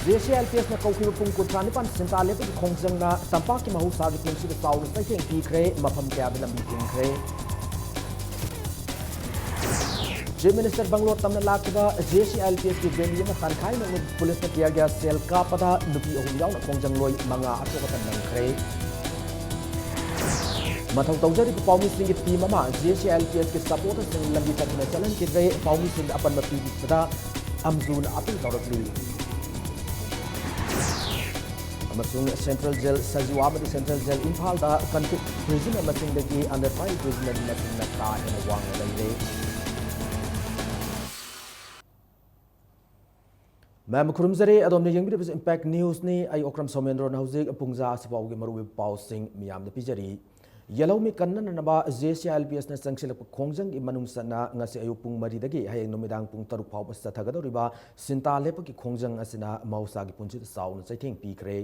JCLPS na kaukiba pung kuntranipan sinta lepi khongjang na tampak ki mahusa gi pungsi da taw na sai ki khre mafam kya da lambi ting khre Chief Minister Bangalore tamna lakba JCLPS ki venue na tankhai na police na kiya gya sel ka pada nupi ahum yaw na khongjang loi manga ato ka tan khre mathau tawjari ki pawmi sing ki team ama JCLPS ki supporters sing lambi tak na chalan ki re pawmi sing apan mapi pada amzun apil tawrakli amasung Central Jail Sajiwa amadi Central Jail Imphal da convict prisoner masing dagi under trial prisoner masing na ta in wang laile Ma'am Kurumzare adom ne yengbi de impact news ni ai okram somendro na hauzik pungza asipau gi maru pau sing miyam de pijari yellow mi kanna na ba JCLPS na sangsil khongjang gi manung sana ngasi ayu pung mari dagi hayeng nomidang pung taruk phau basta thagado riba sinta lepa ki khongjang asina mausa gi punchi saun chaithing pi kre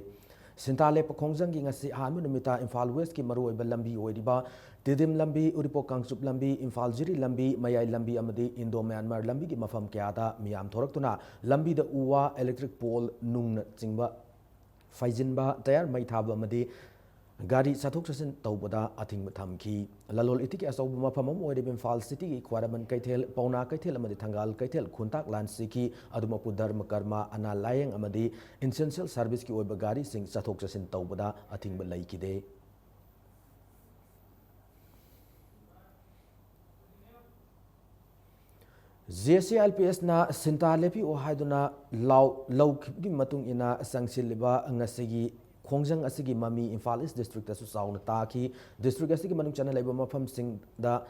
sinta lepa khongjang gi ngasi han numita Imphal West ki maru oiba lambi oiriba Tidim lambi Uripo Kangsup lambi Imphal Jiri lambi Mayai lambi amadi Indo Myanmar lambi gi mafam kya da miyam thoraktuna lambi da uwa electric pole nung na chingba faijinba tayar mai thaba amadi Gari sathok sasin tawbada athing thamki lalol itiki asawbu mafam am oide Imphal city gi khwaraman kaithel pauna kaithel amadi thangal kaithel khuntak lan siki adumapu dharma karma ana layeng amadi essential service ki oiba gari sing sathok sasin tawbada athing ba laikide JCLPS na sinta lepi o haiduna law gi matung ina sangsilba ngasigi khongjang asigi mami Imphal East district asu sauna taki district asigi manung chana laiba mafam sing da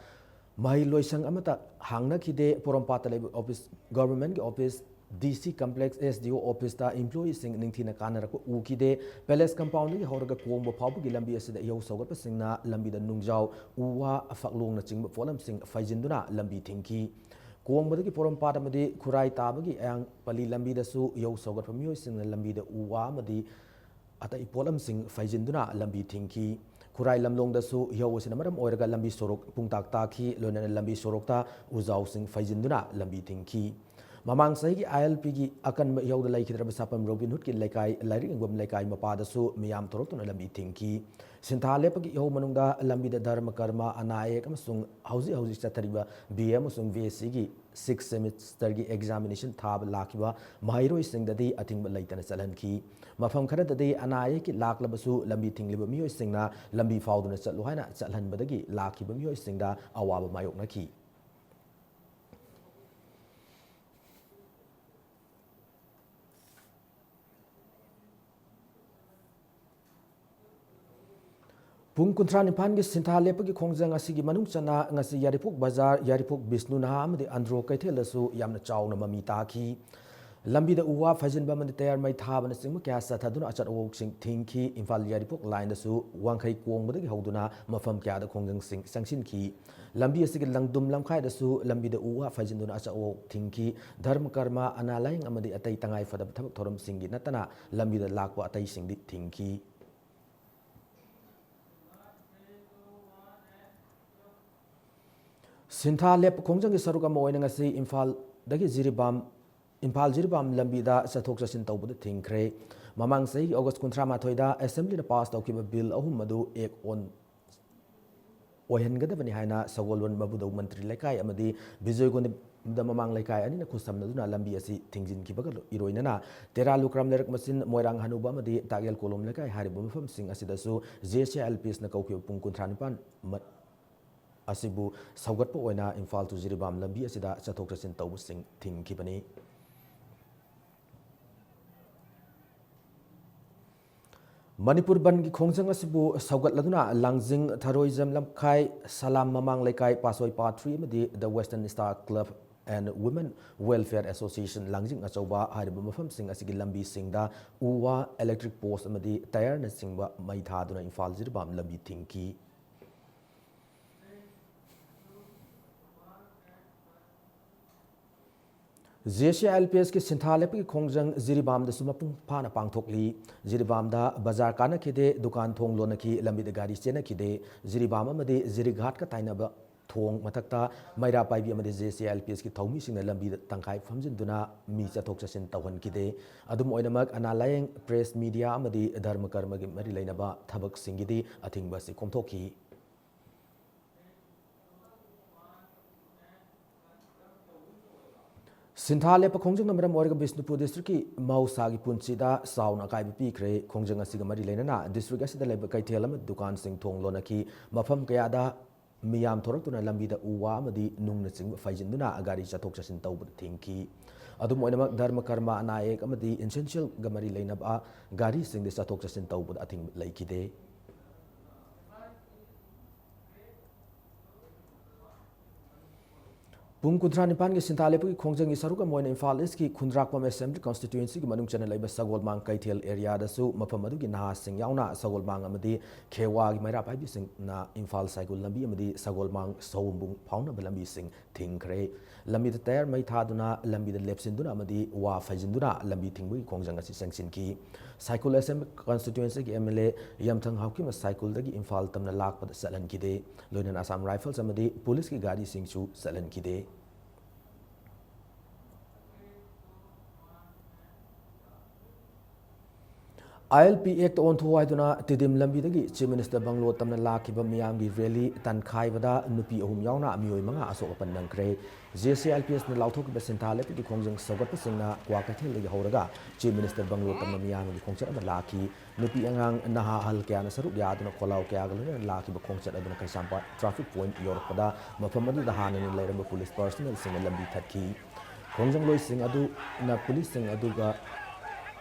mai loisang amata hangna khide porompata laiba office government gi office DC complex SDO office ta employee sing ningthina kanara ko ukide palace compound gi horaga kombo phabu gi lambi asida yau sogat pa singna lambi da nungjaw uwa afaklong na chingba folam sing faijinduna lambi thingki Kuwang forum pada madi kurai tabagi yang pali lambi da su yau sogat pamiyo sing lambi da uwa madi ata ipolam sing faijinduna lambi tingki kurai lamlong da su yau sina maram oiraga lambi sorok pungtak taki lona lambi sorok ta uzaw sing faijinduna lambi tingki mamang sai gi ILP gi akan yau da lai khidra sapam Robin Hood ki laikai lari ngom laikai mapa da su miyam torok tuna lambi tingki Sinthale pagi yau manungda lambi da dharma karma anayek amasung hauzi chathariba BA amasung VSC gi 6th semester gi examination thab lakiba mahairoi singdadi athingba laitana chalanki mafam kharadadi anayek ki laklabasu lambi thingliba miyoi singna lambi fauduna chatlu haina chalhanbadagi lakiba miyoi singda awaba mayoknaki Pung kuntra nipan gi sinta lepa gi khongjang asigi manung chana ngasi yaripuk bazar yaripuk bisnu naha amadi andro kaithel asu yamna chawna mami taki lambi da uwa fajin ba mani tayar mai thaba na singma kya sa thaduna achat wok sing thinki Imphal yaripuk line da su wangkhai kong badagi hauduna mafam kya da khongjang sing sangsin ki lambi asigi langdum lamkhai da su lambi da uwa fajin duna achat wok thinki dharma karma analayang amadi atai tangai fadab thabak thoram singi natana lambi da lakwa atai singdi thinki Sintha lep khongjang gi saruka moina ngasi Imphal jiribam lambi da sathok sasin tawbud thingkre mamang sei August 13 da assembly na pass tawkiba bill ahum madu ek on ohen gadabani haina sagolwan mabudau mantri lekai amadi bijoy gon da mamang lekai ani na khusam na lambi asi thingjin ki bagal iroina tera lukram lerek masin moirang hanuba amadi tagyal kolom lekai haribu mafam sing asidasu JCLPS na kauki pung 13 asibu saugatpa oina Imphal to Jiribam lambi asida chathok chasin tawbu sing thingkibani Manipur ban gi khongjang asibu saugat laduna langjing tharoism lamkhai salam mamang laikai pasoi part 3 amadi the Western Star Club and Women Welfare Association langjing achauba haribu mafam sing asigi lambi singda uwa electric post amadi tayar na singba mai thaduna Imphal Jiribam lambi thingki JCLPS के सिंथालेप की खोंगजंग Jiribam the सुमपुंग फाना पांगथोकली जिरीबाम दा बाजार काना खिदे दुकान थोंग लोना की लंबी द गाड़ी चेना खिदे जिरीबाम अमदे जिरीघाट का ताइनाबा thong mathakta maira paibi amadi JCLPS ki thomi singna lambi tangkai famjinduna mi chathok chasin tawhan kide adum oinamak analayeng press media amadi dharma karma gi mari lainaba thabak singidi athingba si komthokhi Sinthale pa khongjang na maram orga Bisnupur district ki mausa gi punchida sauna kai bi pikre khongjang asiga mari leina district asida leba kaithel am dukan sing thong lona ki mafam kaya da miyam thorak tuna lambi da uwa amadi nungna sing faijinduna agari chathok chasin tawbud thingki adum oinamak dharma karma anaek amadi essential ga mari leina ba gari sing de chathok chasin tawbud athing laikide Pung Kundra Nipan ki Sintalepu ki Khongjang ki Saruka Moina Imphal East ki Khundrakpam Assembly Constituency ki Manung Channel Laiba Sagolmang Kaithel area da su mafam adu ki Naha Sing yauna Sagolmang amadi Khewa ki Maira Paibi Sing na Imphal Cycle lambi amadi Sagolmang Saumbung Phauna lambi Sing thingkhre lambi da tayar mai thaduna lambi da lepsinduna amadi wa fajinduna lambi thingbu ki Khongjang asi sanction ki Cycle Assembly Constituency ki MLA Yamthang Hawki ma cycle da ki Imphal tamna lakpa da salan kide loinan Assam Rifles amadi police ki gari sing chu salan kide ILP Act on Thuaiduna Tidim Lambidagi Chief Minister Banglo Tamna Lakiba Miyamgi Rally Tankaivada Nupi Ahum Yauna Amyoi Manga Asok Panangkre JCLPS na Lauthok Besintale Piki Khongjang Sagat Pasingna Kwakathil Lagi Horaga Chief Minister Banglo Tamna Miyamgi Khongchat Ama Laki Nupi Angang Naha Hal Kya na Saruk Yaduna Kolau Kya Galuna Lakiba Khongchat Aduna Kaisampa Traffic Point Yorpada Mafamadu Dahana ni Lairamba Police Personnel Singa Lambi Thatki Khongjang Loi Sing Adu na Police Sing Aduga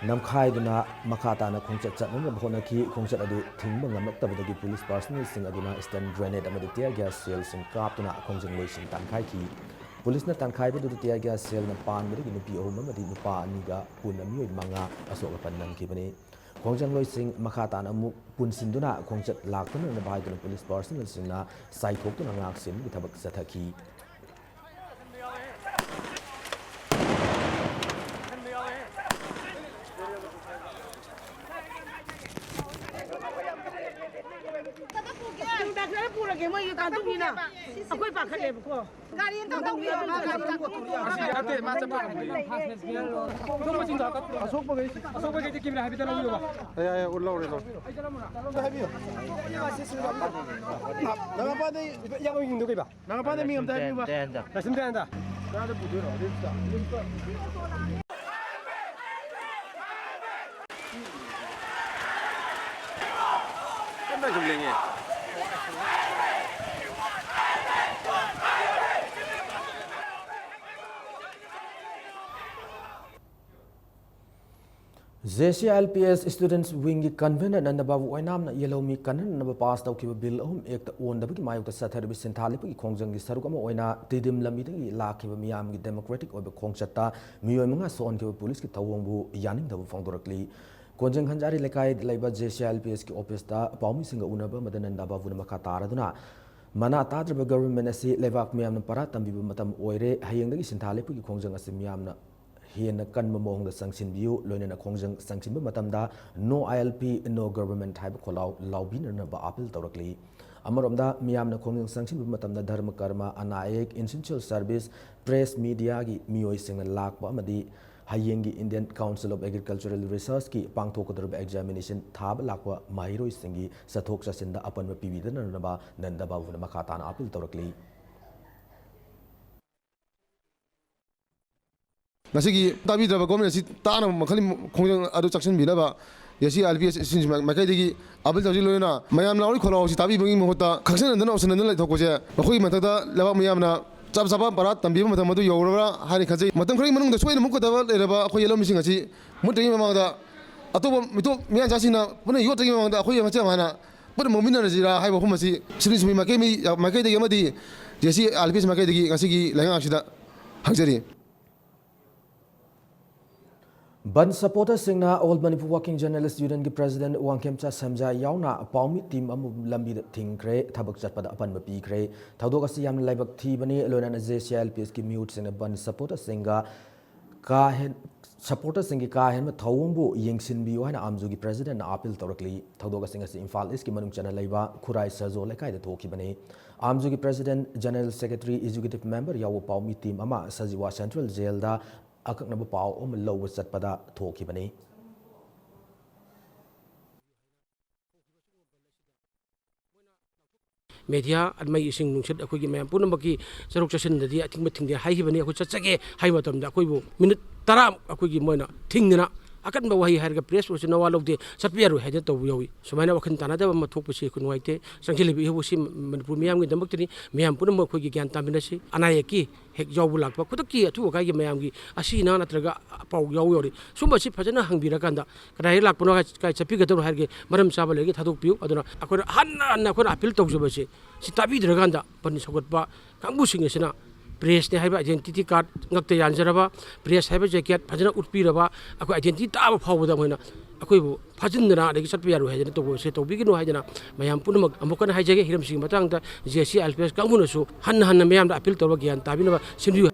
Namkhai duna makata na khongchat chat na bhona ki khongchat adu thingba ngamak tabadagi police personnel sing aduna stand grenade amadi tear gas cell sing kap tuna khongjang loi sing tankhai ki police na tankhai bu tear gas cell na pan mari ki nupi ohum amadi nupa ani ga pun ami manga asok pannan ki bani khongjang loi sing makata na mu pun sinduna khongchat lak tuna na bai duna police personnel sing na sai thok tuna ngak sim ki thabak sathaki JCLPS Students Wing Convener Nandababu Oinamna Yellow Mi Kanan Naba Pass Tauki Bill Act on the Biki Mayok Satar Sintalipi Khongjang Sarukama Oina Tidim Lamiti Laki Miam Democratic or Khongchata Miyamanga Son Kiva Police Tawongu Yaning the Fondorakli Khongjang Hanjari Lekai Laiba JCLPS ki office da Paumi Singa Unaba Madananda Bavuna Makataraduna Mana Tadra government asi Levak Miam Paratam Matam Oire Hayang Sintalipi Khongjang Asimiamna Hina kan mamong the sanction view loina khongjang sanction matamda no ILP no government type kolau laubin na ba appeal tawrakli amaromda miyam na khongjang sanction matamda dharma karma anaek essential service press media gi miyoi singna lakpa amadi hayengi Indian Council of Agricultural Research ki pangthokodrba examination thab lakpa mahiroi singi sathok sasinda apanma pibidana na ba nanda babu na makatana appeal tawrakli Nasigi tabi draba government si tana makhali khongjang adu chaction binaba yasi LPS sin makai degi abel tawji loina mayam lauri kholo si tabi bangi mohota khaksan andana option andana lai thokose makhoi mathada laba mayam na chap chapa parat tambi matham madu yorora hani khajai matam khari manung da soina mukka daba leraba khoi yelo mising asi mutai mamangda atoba mito miyan jasina puna yotagi mamangda khoi macha mana puna momina rajira haiba humasi sirin sumi makai degi amadi yasi LPS makai degi ngasigi langang asida hangjari Ban supporter singna Old Manipur Working Journalist Union ki President Wangkemcha Samja yauna Paumi team amu lambi thingkre thabak chatpada apan mapi kre thodok asi yam laibak thi bani loina JCLPS ki mute singna ban supporter singa ka hen supporters singi ka hen ma thawungbu yengsin bi haina amjugi president na appeal tawrakli thawdoga singa si Imphal East ki manung chana leiba Khurai Sarzo lekai da thoki bani amjugi president general secretary executive member yawo pawmi team ama Sajiwa Central Jail da akaknaba paw om lowa chatpada thoki bani media admai ising nungsit akoi gi mayam punamaki saruk chasin dadi ating mating de hai hibani akoi chachage hai matam da akoi bu minute tara akoi gi moina thingna akan ba wahi harga press wo na walo de satpiaru hede to yawi sumaina wakhan tana da ma thok pasi kun waite sangkhili bi hu si manipur miyam gi damak tini miyam punam akoi gi gyan tamina si anaya ki hek jawbu lakpa kutak ki athu ga gi mayam gi asi na natraga pau yaw yori sumba si phajana hangbira kanda kadai lakpno kai chapi ga to harge maram chaba legi thaduk piu aduna akoi hanna akoi appeal tawjaba si si tabi draganda pani sagot ba kangbu sing sina press ne haiba identity card ngakte yanjaraba press haiba jacket phajana utpiraba akoi identity ta phawda moina akoi bu phajindna adegi satpi yaru haidana to se to bigino haidana mayam punamak amokan haijage hiram sing matang da jc alps kangbuno su hanna mayam da appeal torba gyan tabinaba simju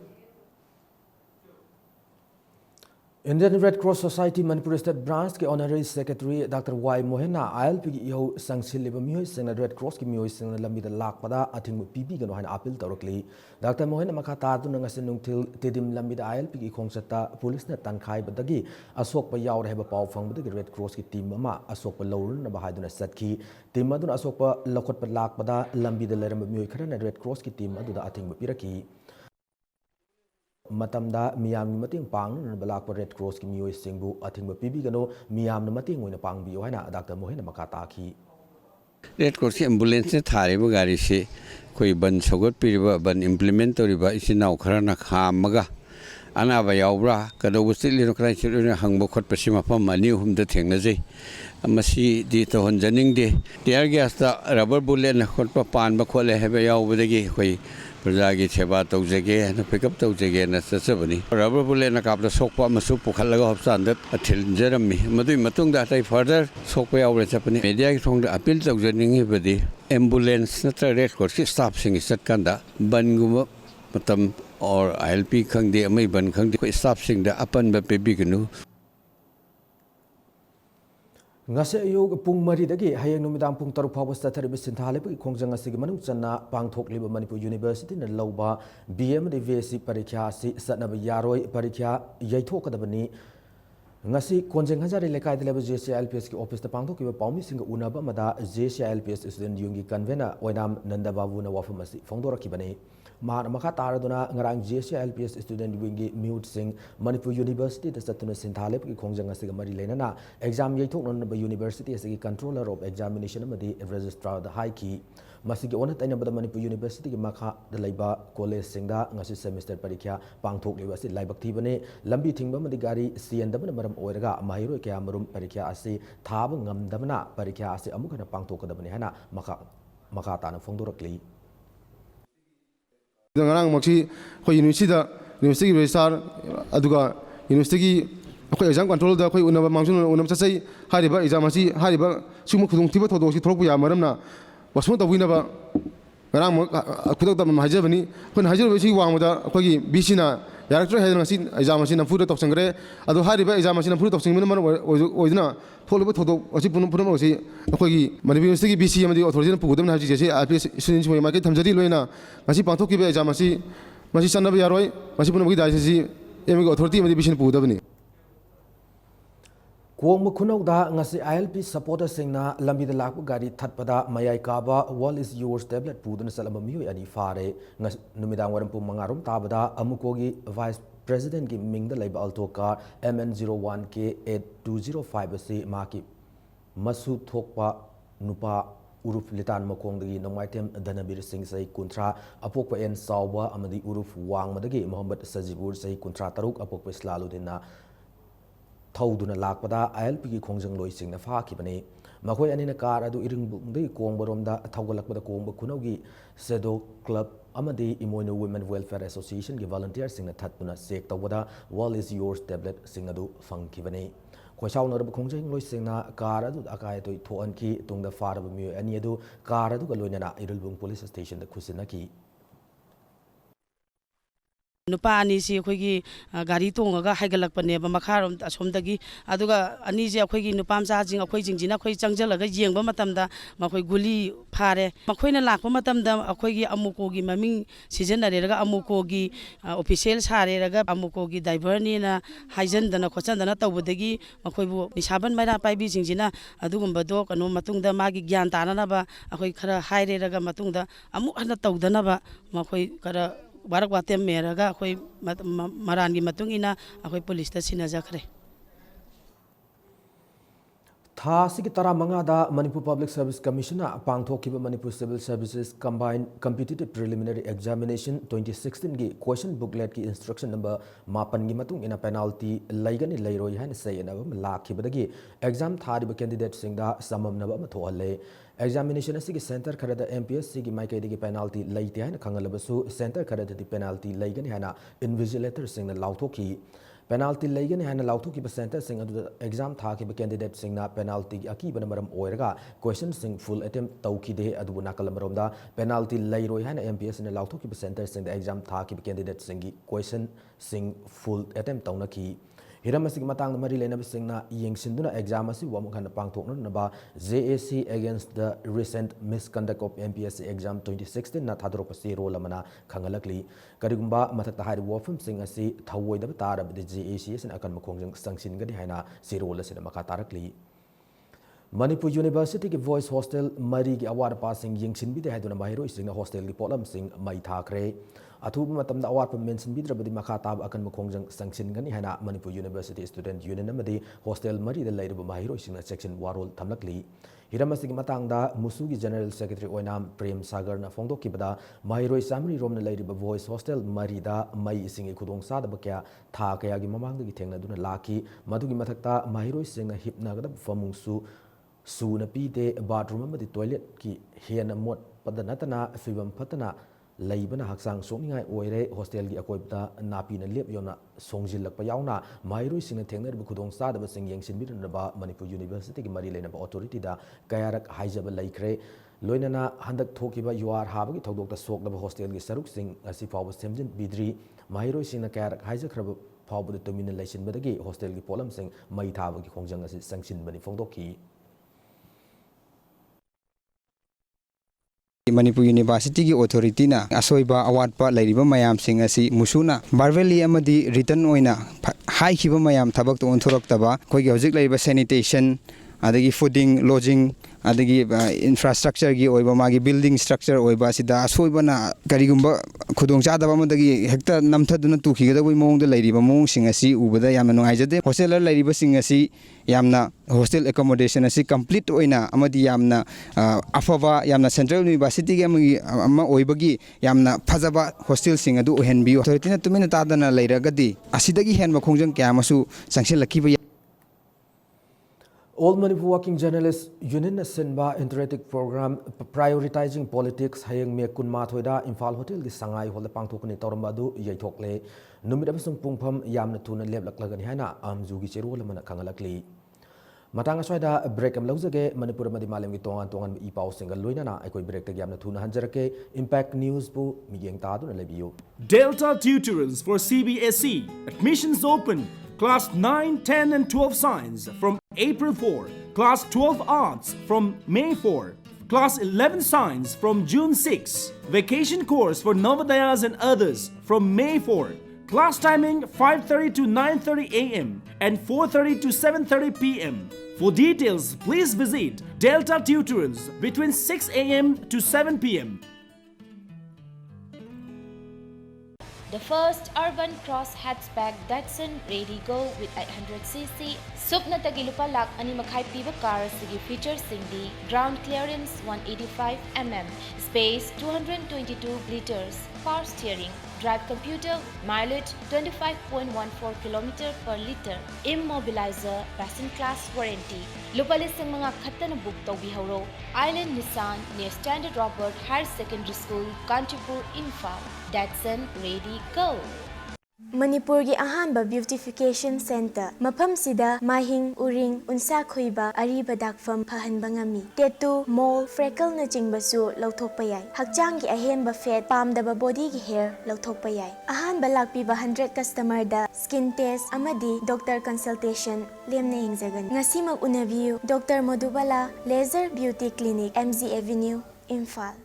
Indian Red Cross Society Manipuri State Branch के Honorary Secretary Dr. Y Mohena ILP की यो संगसिलिबा मियोय सिंगना Red Cross की मियोय सिंगना लंबीदा लाकपदा अथिंग पीपी गनो हाइन appeal तौरकली Dr. Mohena मखा तादुना ngasi nungthil tedim lambida ILP की खोंगसता पुलिस ने तनखाई बदगी असोक प याव रहबा पाव फंगबदगी Red Cross की टीम अमा असोक प लौरन न बहादुना सतखी टीम अदुना असोक प लखोट प लाकपदा लंबीदा लेरम मियोय खरना Red Cross की टीम अदुदा अथिंग पिरकी matamda miyam ni mating pang na balak Red Cross ki miyoy singbu ating pibi gano miyam na mating ngoi na pang biyo haina Dr. Mohena makata ki Red Cross ambulance ne thare ba gari se koi ban sogot piriba ban implement toriba isinau kharana khamaga ana ba yawbra kado busti lino krai chiruna hangbo khot pasima pam mani hum da thengna jai amasi di to honjaning de tear gas da rubber bullet na khot pa pan ba khole hebe yawbadagi koi प्रजागी सेवा तौजगे न pickup तौजगे न सचबनी rubber bullet न कापदा सोकपा मसु पुखलगा हप्तांद अथिलजरमी मदुई मतुंगदा अtai further सोकपा यावरे चपनी media की थोंग appeal तौजनिंग बदी ambulance नत्र red cross की staff सिंग सटकंदा बनगुम मतम और आईएलपी खंगदे अमै बन खंगदे को स्टाफ सिंग दा अपन बे पेबिगनु ngase ayog pung mari dagi hayang numidang pung taruk phawa stathari bi sinthale bi khongjang asigi manung channa pangthok liba Manipur University na loba BM de VC parikha si satna ba yaroi parikha yaithok kadabani ngasi konjeng hanjari lekai de leba JCLPS ki office ta pangthok ki pawmi singa unaba mada JCLPS student yungi convener oinam nandababu na wafam asi phongdora ki bani मान मखा तारदुना ngarang JCLPS student wingi mute sing Manipur University da satuna sinthalep ki khongjang asiga mari lenana exam yaithok non ba university asigi controller of examination amadi registrar da high ki masigi onat aina bada Manipur University ki makha da laiba college singda ngasi semester parikha pangthok liba si laibak thibane lambi thingba madi gari siendabana maram oiraga mahiro kya marum parikha asi thab ngamdabana parikha asi amukana pangthok kadabani hana makha tana phongdorakli ngarang maksi khoi university registrar aduga university khoi exam control da khoi unaba mangsun chachai hariba exam asi hariba sumu khudung thiba thodo si thorok ya maramna wasmo tawina ba ngarang khudok da mahajabani khon hajar si wangda khoi gi BC na director head ngasi exam asi na fuda toksangre adu hariba exam asi na fuda toksing man oidna tholiba thodo asi punum punum asi khoi gi Manipur University ki BC amadi authority na pugudam na haji jese RPS students moi market thamjari loina ngasi panthok ki exam asi masi sanaba yaroi masi punum gi dai si emi authority amadi BC na pugudabani Kuang Mukunok da ngasi ILP supporter singna lambida lakpu gari thatpada mayai kaba wall is yours tablet pudun salama miyo ani fare ngas numidang waram pu mangarum tabada amukogi vice president ki mingda laiba alto car MN01K8205 asi maki masu thokpa nupa uruf litan makongdagi nongmaitem danabir singh sai kuntra apokpa en sawba amadi uruf wang madagi Muhammad Sajibur sai kuntra taruk apokpa slaludina thawduna lakpada ILP ki khongjang loi singna fa khibani makhoi anina kar adu iringbungdai kongbaromda thawgalakpada kongba khunaugi sedo club amadi imoino women welfare association ki volunteer singna thatpuna sek tawada wall is yours tablet singadu fangkhibani khoisaw narab khongjang loi singna kar adu akai toi thoan ki tungda faraba mi ani adu kar adu ga loinana irilbung police station da khusina ki नुपा अनीसी अखोगी गाड़ी तोंगा हाइगलकपनेबा मखारोम असोमदगी अदुगा अनीजे अखोगी नुपामचा जिंग अखोई जिंजिना अखोई चंगजलगा येंगबा मतमदा मखोई गुली फारे मखोइना Lakpa मतमदा अखोगी अमुकोगी ममिंग सिजनरेरगा अमुकोगी official सारेरगा अमुकोगी ड्राइवरनीना हाइजनदना खोचनदना तौबदगी मखोइबु निसाबन मैरा पाइबी जिंजिना अदुगुंबदो कनो मतुंगदा मागी ज्ञान तानानाबा अखोई खरा हाइरेरगा मतुंगदा अमु हना तौदनाबा मखोई खरा बारक वाते मेरगा अखोई मरानगी मतुंग इना अखोई पुलिस ता सिनाजखरे था सिगी तरा मंगादा मणिपुर पब्लिक सर्विस कमीशन पांगथोकिबा Manipur civil services combined competitive preliminary examination 2016 की क्वेश्चन बुकलेट की इंस्ट्रक्शन नंबर 5 की मतुंग इना पेनाल्टी लैगनी लैरोय हाइन सैयनब लाखिबदगी एग्जाम थारिबा कैंडिडेट सिंगदा सममनब मथोहले एग्जामिनेशन की सेंटर खरद MPSC की माइकैदगी पेनाल्टी लैते हाइन खंगलबसु सेंटर खरददी पेनाल्टी लैगनी हाना इन्विजिलेटर सिंगना लाउथोकी पेनाल्टी लैगनी हाना लाउथोकी सेंटर सिंग एग्जाम थाकिबा कैंडिडेट सिंगना पेनाल्टी अकीबन मरम ओइरगा क्वेश्चन सिंग फुल अटेम्प्ट तौखिदे अदुबु नाकलमरोमदा पेनाल्टी लैरोय हाना MPSC ने लाउथोकी सेंटर सिंग एग्जाम थाकिबा कैंडिडेट सिंगी क्वेश्चन सिंग full attempt Taunki Hiram असिग Matang मरी लेनब सिंगना येंगसिंदुना एग्जाम असि वमुखन पांगथोकनबा JAC against the recent misconduct of MPSC exam 2016 na thadropasi role amana khangalakli karigumba mathakta hari wofum sing asi thawoidaba tarabdi JAC sin akan makhongjang sangsingani haina si role asina makha tarakli Manipur University की voice hostel मरी की अवार passing यंगसिनबीदे हैदुना माहिरो सिंगना hostel की पोलम सिंग मई थाखरे अथुब मतमदा अवार पर मेंशनबीद्रबदी मखा ताब अकन मखोंजंग संगसिनगनी हैना मणिपुर यूनिवर्सिटी स्टूडेंट यूनियन अमदी hostel मरी द लैरब माहिरो सिंगना सेक्शन वारोल थमलकली हिरमसिग मतंगदा मुसुगी जनरल सेक्रेटरी ओइनाम प्रेम सागर ना फोंदोकिबदा माहिरो सामरी रोमना लैरब voice hostel मरी दा मई सिंगे खुदोंग सादब क्या था कया की ममांगदगी थेंगनादुना लाकी मधुगी मथक्ता माहिरो सिंगना हिपनागदा फमुंगसु सून पीते बाथरूम टॉयलेट की हेन मोट पदनतना फिवम फतना लैबना हक्सांग सोनिंगाई ओइरे हॉस्टेल की अकोइबदा नापीना लेप योना सोंजिलकपा यावना माइरोइसिंग थेंगनरब खुदोंग सादब सिंग येंगसिनबिरनबा मणिपुर यूनिवर्सिटी की मरी लेनबा अथॉरिटी दा कयारक हाइजब लैख्रे लोइनना हंदक थोकिबा युआर हाबगी थौदोकता सोकलबा हॉस्टेल की सरुक सिंग असि फाव सेमजिन बिद्री माइरोइसिंग कयारक हाइजखरब फावबद तुमिन लैसिनबदगी हॉस्टेल की पोलम सिंग मई थाबगी खोंजंग असि संगसिनबनी फोंदोकी मणिपुर यूनिवर्सिटी की ऑथोरिटी ना असोइबा अवाटपा लैरिबा मयाम सिंग असि मुसुना बारवेली अमदी रिटर्न ओइना हाइखिबा मयाम थबक तो ओनथोरक्तबा कोइगी हौजिक लैरिबा सैनिटेशन अदगी फूडिंग लॉजिंग अदगी इंफ्रास्ट्रक्चर की ओइबा मागी बिल्डिंग स्ट्रक्चर ओइबा सिदा असोइबना करिगुंबा खुदोंग चादबा मदगी हेक्ता नमथदुना तुखिगदबो मोंग द लैरिबा मोंग सिंग असि उबदा यामना नुंगाइजदे हॉस्टेलर लैरिबा सिंग असि यामना हॉस्टेल एकोमोडेशन असि कंप्लीट ओइना अमदी यामना अफबा यामना सेंट्रल यूनिवर्सिटी के अमा ओइबगी यामना फजबा हॉस्टेल सिंग अदु ओहेनबियो अथॉरिटीना तुमिना तादना लैरगदी असिदगी हेनबा खोंजंग क्यामसु संगसेलखिबा All Manipur Working Journalists Union Sinba Interactive Program Prioritizing Politics Hayang Me Kunma Thoida Imphal Hotel di Sangai Hol Pangthokni Torambadu Yaithokle Numit Abasung Pungpham Yamna Tuna Leplaklagani Hana Amzugi Chero Lamana Kangalakli Matang Aswaida break am lawzage Manipur Madi Malam gi tongan I pau single loinana Akoi break the Yamna Tuna Hanjarake Impact News Bu Miyeng Tadu Lebiyo Delta Tutorals for CBSE admissions open Class 9, 10 and 12 Science from April 4. Class 12 Arts from May 4. Class 11 Science from June 6. Vacation course for Navodayas and others from May 4. Class timing 5:30 to 9:30 a.m. and 4:30 to 7:30 p.m. For details, please visit Delta Tutorals between 6 a.m. to 7 p.m. The first urban cross hatchback Datsun Ready Go with 800cc Supna Tagilupa Lak Animakai Piva car Sigi features Singdi ground clearance 185 mm, space 222 liters, power steering, drive computer, mileage 25.14 km per liter, immobilizer, passenger class warranty. Lupalising mga khatana book Tobiharo, Island Nissan near Standard Robert Higher Secondary School, Kanchipur, Imphal. Datsun Ready Go! Manipurgi ahanba beautification center mafam sida mahing uring unsa khoiba ariba dakfam phahanba ngami tattoo mole freckle na chingbasu lauthokpa yai hakchanggi ahenba fat pamdaba body gi hair lauthokpa yai ahanba lakpiba 100 customer da skin test amadi doctor consultation lemna hingjagan ngasimak unabiu Dr. Madhubala Laser Beauty Clinic MZ Avenue Imphal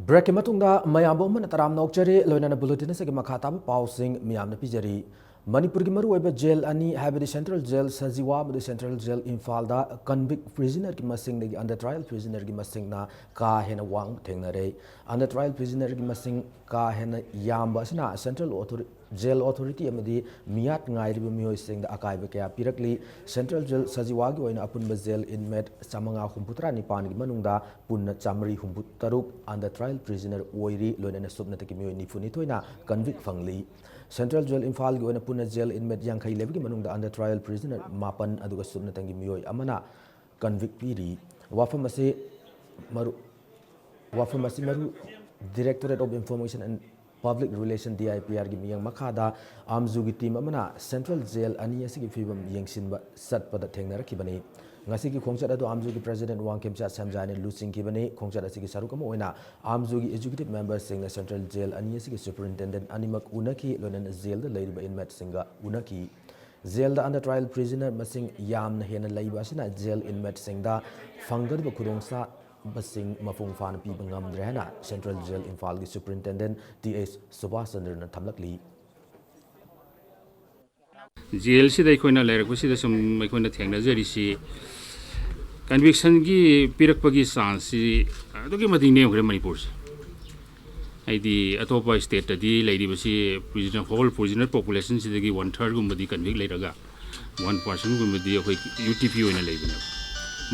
Break ke matungda mayambo man taram nokchari loinana bulletin se ke makata pausing miyamna pijari Manipur ki maru oiba jail ani habidi central jail sajiwa madu central jail Imphal da convict prisoner ki masing degi under trial prisoner ki masing na ka hena wang thengnare under trial prisoner ki masing ka hena yamba sina central authority jail authority amadi miyat ngai ribu miyoi sing da akai ba kya pirakli central jail sajiwa gi oina apun ba jail inmate samanga humputra nipan gi manungda punna chamri humputaruk under trial prisoner oiri loinana subna taki miyoi nifuni toina convict fangli central jail Imphal gi oina punna jail inmate yang khai lebi gi manungda under trial prisoner mapan aduga subna tangi miyoi amana convict piri wafam ase maru Directorate of Information and Public Relation DIPR gi miyang makada amzu gi team amana central jail ani asigi fibam yengsin ba sat pada thengnar ki bani ngasi gi khongchat adu amzu gi president wangkemcha samjani lusing ki bani khongchat asigi sarukam oina amzu gi executive members sing central jail ani asigi superintendent animak unaki lonan jail da leiba inmate singa unaki jail da under trial prisoner masing yamna hena leiba asina jail inmate singda fangar ba khudongsa basing mafung fan pi bangam drehna central jail Imphal gi superintendent TS Subhasandra na thamlakli jail si dai khoina lerak si da sum mai khoina thengna jari si conviction gi pirak pagi chance si to gi mading ne khre Manipur ai di atopa state ta di leiri basi prisoner whole prisoner population si dagi 1/3 gum di convict leiraga 1% gum di khoi UTP oina leibna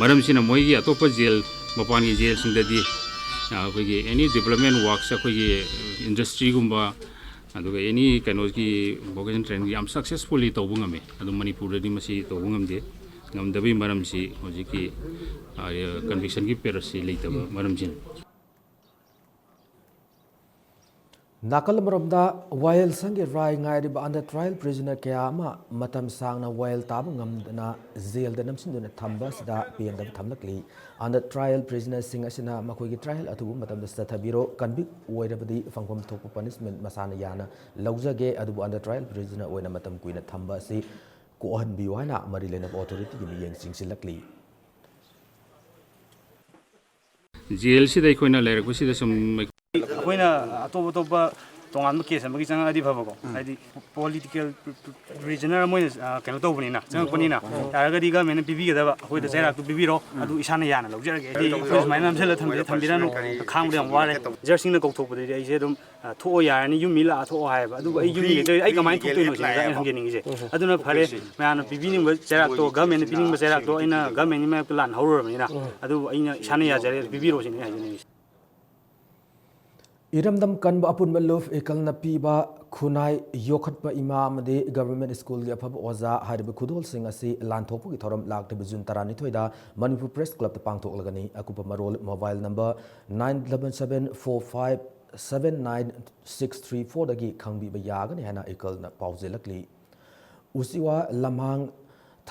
maram sina moi gi atopa jail mapan gi jail sing da di khoi gi any development works khoi gi industry gumba aduga any kanos gi vocation training am successfully to bungame adu Manipur di masi to bungam de ngam dabi maram si hoji ki conviction gi perasi leitaba maram jin nakal marobda while sangi rai ngai riba under trial prisoner kya ma matam sangna while tab ngamdana jail da namsinduna thamba sida pm da thamlakli under trial prisoner sing asina makoi gi trial atu matam da sathabiro convict oirabadi fangkom thokpa punishment masana yana laujage adu under trial prisoner oina matam kuina thamba si ko han bi wana mari lena authority gi miyeng singsilakli jail si dai khoina lerak si da sum ꯑꯩꯈꯣꯏꯅ ꯑꯇꯣꯞ ꯑꯇꯣꯞꯄ ꯇꯣꯉꯥꯟꯕ case ꯑꯃꯒꯤ ꯆꯪꯉꯛꯑꯗꯤ ꯐꯕꯀꯣ ꯍꯥꯏꯗꯤ political ꯄ꯭ꯔꯤꯖꯅꯔ ꯃꯣꯏꯅ ꯀꯩꯅꯣ ꯇꯧꯕꯅꯤꯅ ꯆꯪꯉꯛꯄꯅꯤꯅ ꯌꯥꯔꯒꯗꯤ ꯒꯃꯦꯟꯅ ꯄꯤꯕꯤꯒꯗꯕ ꯑꯩꯈꯣꯏꯗ ꯆꯩꯔꯥꯛꯇꯨ ꯄꯤꯕꯤꯔꯣ ꯑꯗꯨ ꯏꯁꯥꯅ ꯌꯥꯅ ꯂꯧꯖꯔꯒꯦ ꯍꯥꯏꯗꯤ ꯑꯩꯈꯣꯏ ꯁꯨꯃꯥꯏꯅ ꯅꯝꯁꯤꯜꯂ ꯊꯝꯕꯤꯔꯅꯨ ꯈꯥꯡꯕꯗ ꯌꯥꯝ ꯋꯥꯔꯦ ꯖꯔꯁꯤꯡꯅ ꯀꯧꯊꯣꯛꯄꯗꯗꯤ ꯑꯩꯁꯦ ꯑꯗꯨꯝ ꯊꯣꯛꯑꯣ ꯌꯥꯔꯅꯤ ꯌꯨꯝ ꯃꯤ ꯂꯥꯛꯑ ꯊꯣꯛꯑꯣ ꯍꯥꯏꯌꯦꯕ ꯑꯗꯨꯕꯨ ꯑꯩ ꯌꯨꯝꯒꯤ ꯂꯩꯇ꯭ꯔꯗꯤ ꯑꯩ ꯀꯃꯥꯏꯅ ꯊꯣꯛꯇꯣꯏꯅꯣ ꯁꯤꯅ ꯑꯩꯅ ꯍꯪꯖꯅꯤꯡꯉꯤꯁꯦ ꯑꯗꯨꯅ ꯐꯔꯦ ꯃꯌꯥꯝꯅ ꯄꯤꯕꯤꯅꯤꯡꯕ ꯆꯩꯔꯥꯛꯇꯣ ꯒꯃꯦꯟꯅ ꯄꯤꯅꯤꯡꯕ ꯆꯩꯔꯥꯛꯇꯣ ꯑꯩꯅ ꯒꯃꯦꯟꯒꯤ ꯃꯥꯌꯣꯛꯇ ꯂꯥꯟꯍꯧꯔꯨꯔꯕꯅꯤꯅ ꯑꯗꯨꯕꯨ ꯑꯩꯅ ꯏꯁꯥꯅ ꯌꯥꯖꯔꯦ ꯄꯤꯕꯤꯔꯣ ꯁꯤꯅ ꯑꯩ ꯍꯥꯏꯖꯅꯤꯡꯉꯤꯁꯦ Iramdam kanba apunba luf ikalna piba khunai yokhatpa ima amadi government school gi afab oza hariba khudol sing asi lanthopu gi thoram lakta jun tarani thoida Manipur Press Club ta pangthok lagani akupa marol mobile number 9174579634 dagi khangbi ba yagani hana ikalna pauzelakli usiwa lamhang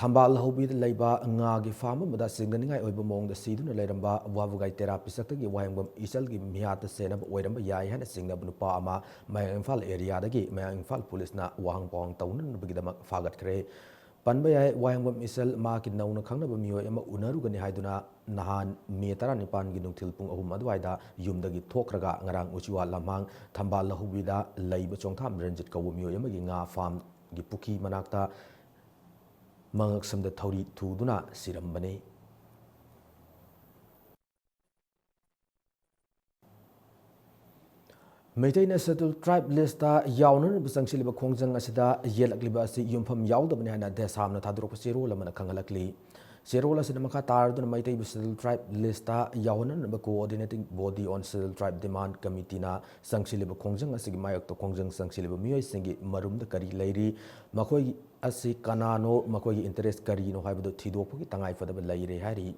Thambal Hobi Laiba Ngagi Farm Mada Singaningai Oibamong the Sidun Leramba Wavugai Therapy Sakagi Wangam Isalgi Miata Senab Oidamba Yai and Singapur Pama Mayangfal area the gate Mayangfal Police na Wang Pong Town Bigdama Fagat Kre Panbay Wangam Isal Market Nauna Kanga Mio Emma Unarugani Haiduna Nahan Metara Nipan Ginung Tilpung Ahumadwaida Yumdagi Tokraga Ngarang Uchiwa Lamang Thambal Hubida Laiba Chongtam Renjit Kawumio Yamaginga Farm Gipuki Manakta Mangak samda thauri thuduna sirambane Maitena settled tribe list ta yaunan busangsilba khongjang asida yelakliba asi yumpham yaudabane hana desamna thadrok sero lamana khangalakli Serola Sidamaka Tardun Maitei Settled Tribe Lista Yawanan Coordinating Body on Settled Tribe Demand Committee na Sangsilib Kongjang Asig Mayak to Kongjang Sangsilib Mui Singi Marum the Kari Lady Makoi Asi Kanano Makoi Interest Kari no Haibu Tidopuki Tangai for the Laire Harry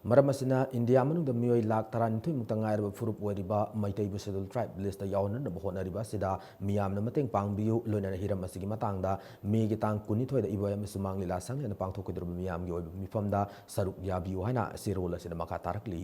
Maram asina India manung da miyoi lak taran thui mukta ngairaba furup oiriba maitai bu schedule tribe list da yawnana ba honariba sida miyamna mateng pangbiu loinana hiram asigi matangda me gi tang kuni thoi da iboy amsumang lila sang na pangthokidru miyam gi oiba mifamda saruk yabiu haina sirol asina makha tarakli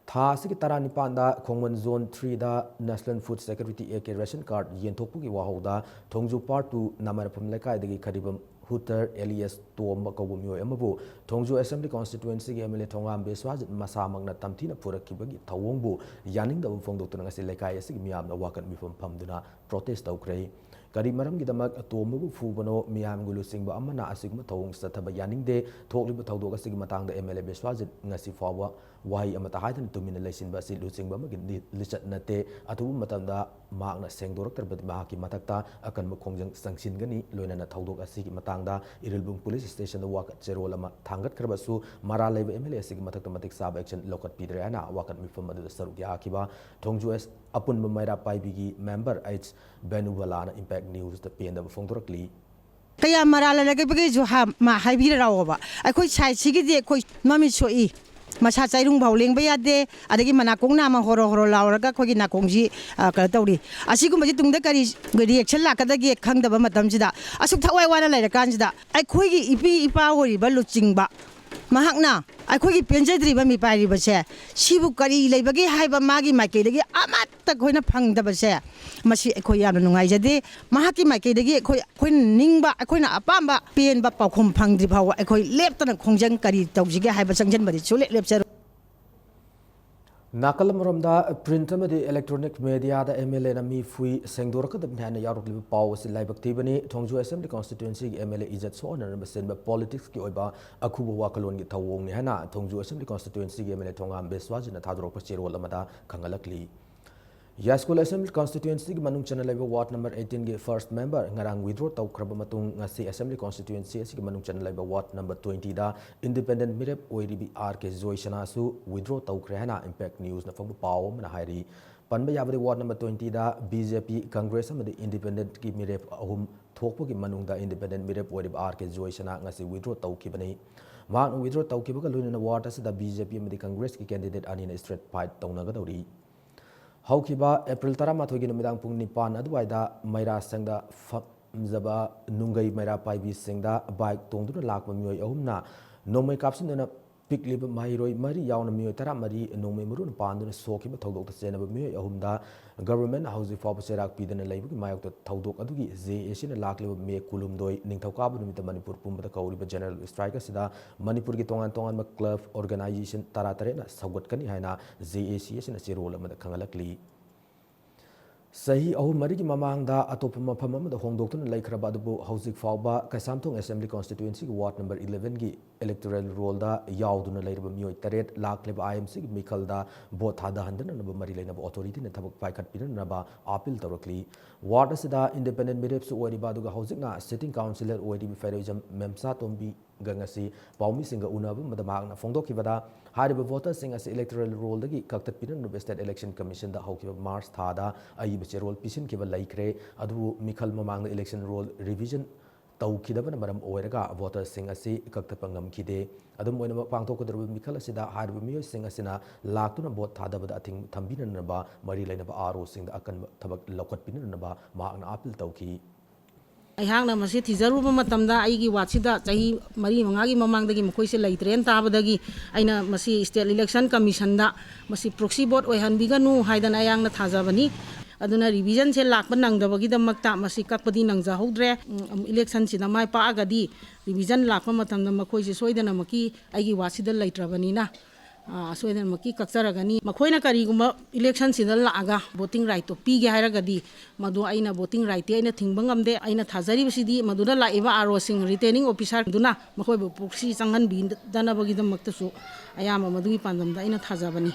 Tha sigi tarani panda Khongman Zone 3 da National Food Security AK ration card yenthokpugi wahauda Thongju Part 2 namarapam lekai dagi kharibam Hutter Elias Tom Kabu Myo Amabu Thongju Assembly Constituency gi MLA Thongam Beswajit Masamangna Tamthina Purakibagi Thawongbu Yaning da Fongdoktu ngasi lekai asigi miyamna wakat mifam phamduna protest tawkrei Kari maram gi damak Tomabu Fubano miyam gulu singba amana asigma thawong sathaba yaning de thokliba thawdok asigi matangda MLA Beswajit ngasi fawa wahi amata haitan tumina leisinba si lusingba magi lichat nate atubu matamda maakna sengdorak terbati mahaki matakta akan mukhongjang sangsin gani loinana thawdok asigi matangda Irilbung Police Station da wakat cherol ama thangat kharbasu mara leiba MLA asigi matakta matik sab action lokat pidre ana wakat mifam adu saruk ya akiba Thongju as apun maira paibigi member H Benuwala Impact News da penda fongdorakli kaya marala lagi bagi jo ha ma haibir rawa ai sai sigi de koi mami soi masa chairung bauling bayade adagi manakong na ma horo horo lauraga khogi nakongji ka tawri asigum baji tungda kari reaction la kadagi khangdaba matam jida asuk thawai wana laira kanjida ai khogi ipi ipa hori ba luchingba mahakna ai khogi penjadri ba mi pari ba se sibu kari leibagi haiba magi maike dagi amatta khoina phangdaba se masi khoi yam nungai jade mahaki maike dagi khoi ningba khoina apamba pen ba paukhom phangdri bawa khoi leptana khongjang kari tawjige haiba changjan bari chule lepser Nakalamramda print amadi electronic media da MLA na mi fui sengdoraka da bhana yarukli paw si laibak tibani Thongju Assembly constituency gi MLA Ijat so na ba politics ki oiba akhubu wakalon gi thawong ni hana Thongju Assembly constituency gi MLA Thongam Beswaj na thadrok pachirol amada khangalakli Yaskul Assembly constituency gi manung channel level ward number 18 gi first member ngarang withdraw taw khraba matung ngasi assembly constituency gi manung channel level ward number 20 da independent mirep oiribi RK Joyshana su withdraw taw khrehana impact news na fangbu paw na hairi panba yabadi ward number 20 da BJP Congress amadi independent gi mirep ahum thokpo gi manung da independent mirep oiribi RK Joyshana ngasi withdraw taw kibani wan withdraw taw kibaga loina ward as da BJP amadi Congress gi candidate anina straight fight tawnaga dawri Haukiba April Taramatho gi numidang pung nipan adwaida Maira Sangda Famzaba Nungai Maira Paibi Singda bike tongduna lakba miyoi ahumna nomai kapsinduna pikliba mahiroi mari yauna miyoi tara mari nomai murun panduna sokiba thodok ta senaba miyoi ahumda government housing for serak pidana leibugi mayok thodok adugi JAC na lakliba me kulumdoi ningthaukabu numita Manipur pumbada kauriba general strike asida Manipur gi tongan tongan club organization tara tare na saugatkani haina JAC asina sirol amada khangalakli Sahi ahum mari ki mamangda atop mafam amada hongdoktuna laikhraba adubu hauzik fawba Kaisamthong Assembly constituency gi ward number 11 gi electoral roll da yauduna lairaba miyoi taret lakleba IMC gi mikalda bot thada handana naba mari lainaba authority na thabak paikhat pinanaba appeal tawrakli ward asida independent mirep su oiriba aduga hauzikna sitting councillor oiribi Fairoizam Memsa Tombi gangasi paumi singa unaba madamagna fongdokibada hariba voters sing as electoral roll dagi kaktat pinan state election commission da haukiba March thada ayiba cherol pisin kiba laikre adu mikhal mamang election roll revision tawkidabana maram oiraga voters sing asi kaktapangam kide adum oina pangtokudru mikhal asida hariba miyo sing asina laktuna vote thadabada athing thambinanaba mari lainaba aro sing da akan thabak lokat pinanaba maakna appeal tawki ꯑꯩꯍꯥꯛꯅ ꯃꯁꯤ ꯊꯤꯖꯔꯨꯕ ꯃꯇꯝꯗ ꯑꯩꯒꯤ ꯋꯥꯠꯁꯤꯗ ꯆꯍꯤ 4-5ꯒꯤ ꯃꯃꯥꯡꯗꯒꯤ ꯃꯈꯣꯏꯁꯦ ꯂꯩꯇ꯭ꯔꯦꯅ ꯇꯥꯕꯗꯒꯤ ꯑꯩꯅ ꯃꯁꯤ state election ꯀꯝꯃꯤꯁꯟꯗ ꯃꯁꯤ ꯄ꯭ꯔꯣꯛꯁꯤ ꯚꯣꯠ ꯑꯣꯏꯍꯟꯕꯤꯒꯅꯨ ꯍꯥꯏꯗꯅ ꯑꯩꯍꯥꯛꯅ ꯊꯥꯖꯕꯅꯤ ꯑꯗꯨꯅ ꯔꯤꯚꯤꯖꯟꯁꯦ ꯂꯥꯛꯄ ꯅꯪꯗꯕꯒꯤꯗꯃꯛꯇ ꯃꯁꯤ ꯀꯛꯄꯗꯤ ꯅꯪꯖꯍꯧꯗ꯭ꯔꯦ ꯏꯂꯦꯛꯁꯟꯁꯤꯗ ꯃꯥꯏ ꯄꯥꯛꯑꯒꯗꯤ ꯔꯤꯚꯤꯖꯟ ꯂꯥꯛꯄ ꯃꯇꯝꯗ ꯃꯈꯣꯏꯁꯦ ꯁꯣꯏꯗꯅꯃꯛꯀꯤ ꯑꯩꯒꯤ ꯋꯥꯠꯁꯤꯗ ꯂꯩꯇ꯭ꯔꯕꯅꯤꯅ ꯁꯣꯏꯗꯅꯃꯛꯀꯤ ꯀꯛꯆꯔꯒꯅꯤ ꯃꯈꯣꯏꯅ ꯀꯔꯤꯒꯨꯝꯕ ꯏꯂꯦꯛꯁꯟꯁꯤꯗ ꯂꯥꯛꯑꯒ ꯚꯣꯇꯤꯡ ꯔꯥꯏꯠꯇꯣ ꯄꯤꯒꯦ ꯍꯥꯏꯔꯒꯗꯤ ꯃꯗꯨ ꯑꯩꯅ ꯚꯣꯇꯤꯡ ꯔꯥꯏꯠꯇꯤ ꯑꯩꯅ ꯊꯤꯡꯕ ꯉꯝꯗꯦ ꯑꯩꯅ ꯊꯥꯖꯔꯤꯕꯁꯤꯗꯤ ꯃꯗꯨꯗ ꯂꯥꯛꯏꯕ ꯑꯥꯔꯑꯣꯁꯤꯡ ꯔꯤꯇꯦꯅꯤꯡ ꯑꯣꯐꯤꯁꯥꯔꯗꯨꯅ ꯃꯈꯣꯏꯕꯨ ꯄ꯭ꯔꯣꯛꯁꯤ ꯆꯪꯍꯟꯕꯤꯗꯅꯕꯒꯤꯗꯃꯛꯇꯁꯨ ꯑꯌꯥꯝꯕ ꯃꯗꯨꯒꯤ ꯄꯥꯟꯗꯝꯗ ꯑꯩꯅ ꯊꯥꯖꯕꯅꯤ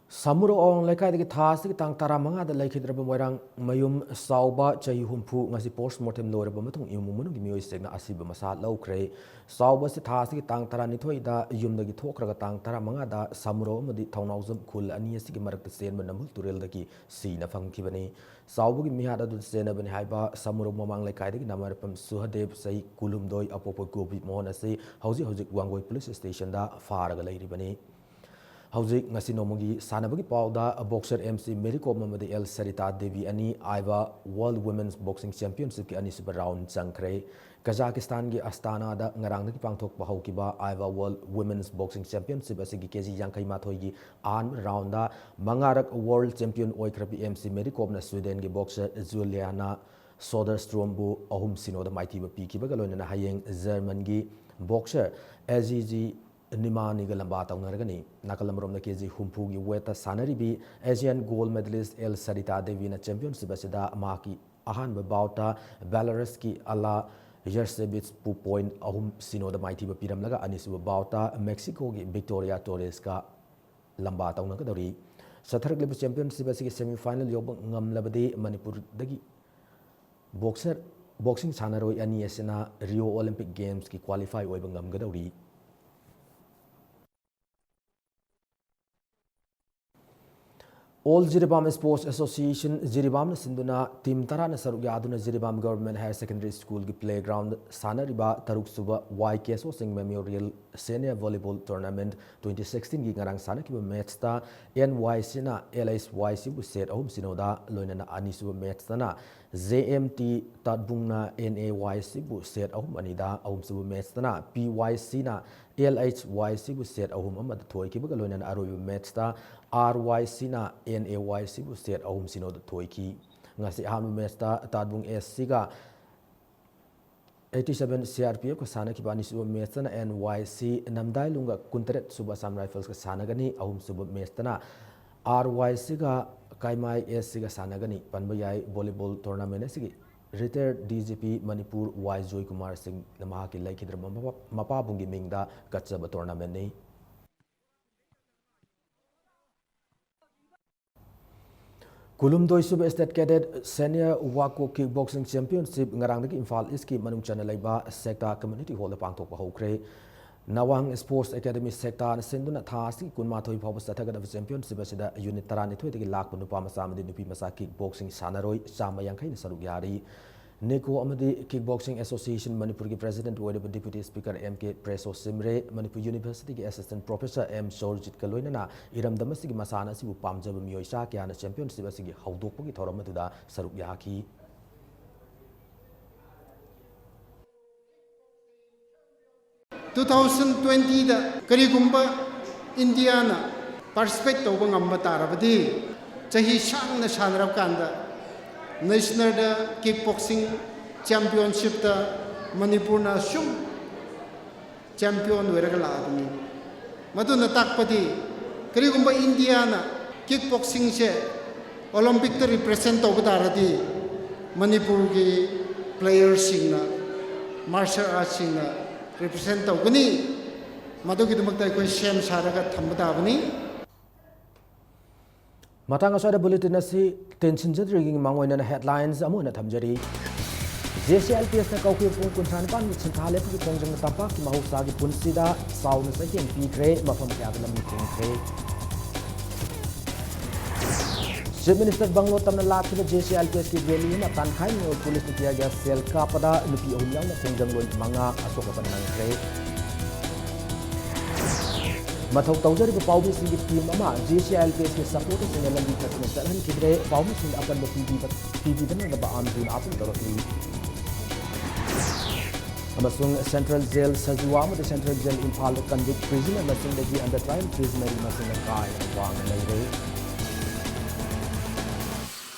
Samuro ong lekai de thas ki tang tara manga da lekhi drab moirang mayum sauba chai humpu ngasi post mortem lore ba matung imu munu gi mioi segna asiba masa laukre sauba se thas ki tang tara ni thoi da yum da gi thokra ga tang tara manga da samuro madi thaunauzum khul ani asi gi marak sen ba namul turel da ki si na phang ki bani sauba gi miha da du sena bani haiba samuro mamang lekai de namar pam suhadev sai kulum doi apopo gobi mon asi hauji wangoi police station da far ga leiri bani Hauzik ngasi nomogi sanabagi pauda boxer MC Mericom mamadi El Sarita Devi ani aiba World Women's Boxing Championship ki ani super round changkre Kazakhstan gi Astana da ngarang ki pangthok bahau ki ba aiba World Women's Boxing Championship asigi keji yankai mathoi gi an round da mangarak World Champion oikrapi MC Mericom na Sweden gi boxer Juliana Soderstrom bu ahum sino da maiti ba pi ki ba galona na hayeng German gi boxer AZG Nimani galamba taunaragani nakalamrom na keji humpu gi weta sanaribi Asian gold medalist El Sarita Devi na championship asida maki ahan bauta Belarus ki ala Yersevich pu point ahum sino da maiti ba piram laga anisu bauta Mexico gi Victoria Torres ka lamba taunakadori satharak level championship asigi semi final yob ngamlabadi Manipur dagi boxing sanaroi ani asina Rio Olympic Games ki qualify oiba ngamgadori All Jiribam Sports Association Jiribam Sinduna Team Tarana Sarugaduna Jiribam Government Higher Secondary School ki playground Sanariba Taruk Suba YKSO Singh Memorial Senior Volleyball Tournament 2016 ki ngarang sana ki match ta NYC na LSYC bu set ahum sinoda loinana anisu match na JMT Tadbungna NAYC bu set ahum anida ahum subu match na PYC na LHYC bu set ahum amad thoi ki ba loinana aroy match ta RYC na NAYC bu set ahum sino da thoi ki ngasi aham match ta Tadbung SC ga 87 CRPF ka sana ki bani suba match na NYC namdai lunga kuntaret suba Sam Rifles ka sana gani ahum suba match na RYC ga Kaimai SC ga sana gani panbayai volleyball tournament asigi retired DGP Manipur Y Joy Kumar Singh namaha ki laikidra mapa bungi mingda katsaba tournament ni Kulum doi sub state cadet senior wako kickboxing championship ngarang dagi Imphal East ki manung chana laiba sector community hall da pangthok ba hokre Nawang Sports Academy sector na senduna thasi kunma thoi phaw sathaga da championship asida unit 12 dagi lakh nupa masa amadi nupi masa kickboxing sanaroi chama yankai na saruk yari Neko amadi Kickboxing Association Manipur ki President Wade Deputy Speaker MK Preso Simre Manipur University ki Assistant Professor M Sorjit Kaloina na iram damasigi masana sibu pamjaba miyoi sa kya na championship asigi haudokpa ki thoram matuda saruk yaki 2020 da karigumba India na participate tawba ngamba tarabadi chahi sangna sanarab kanda National Kickboxing Championship da Manipur na sum champion weraga laadni maduna takpadi karigumba India na kickboxing se Olympic ta represent tawba taradi Manipur ki players singna martial arts singna represent tawgani madugi dumakta koi shem saraga thambada bani Matang asada bulletin nasi tension jadring mangoina headlines amuna thamjari JCLPS na kauki pung kunsan pan sinthale pu kongjang tampa ki mahusa gi punsida sauna sa hian pi kre mafam kya dalam meeting kre Chief Minister Banglo tamna lakhi JCLPS ki rally na tan khai no police ni kiya sel ka pada nupi ahum yang na kongjang loi manga asoka panang kre Mathau tawjari ba pawbi sing ki team ama JCLPS ki support sing lambi thakna salan kidre pawbi sing apan ba PB dan ba amdun apun darati amasung Central Jail Sajua ma Central Jail Imphal convict prisoner masing lagi under trial prisoner masing kai wang lai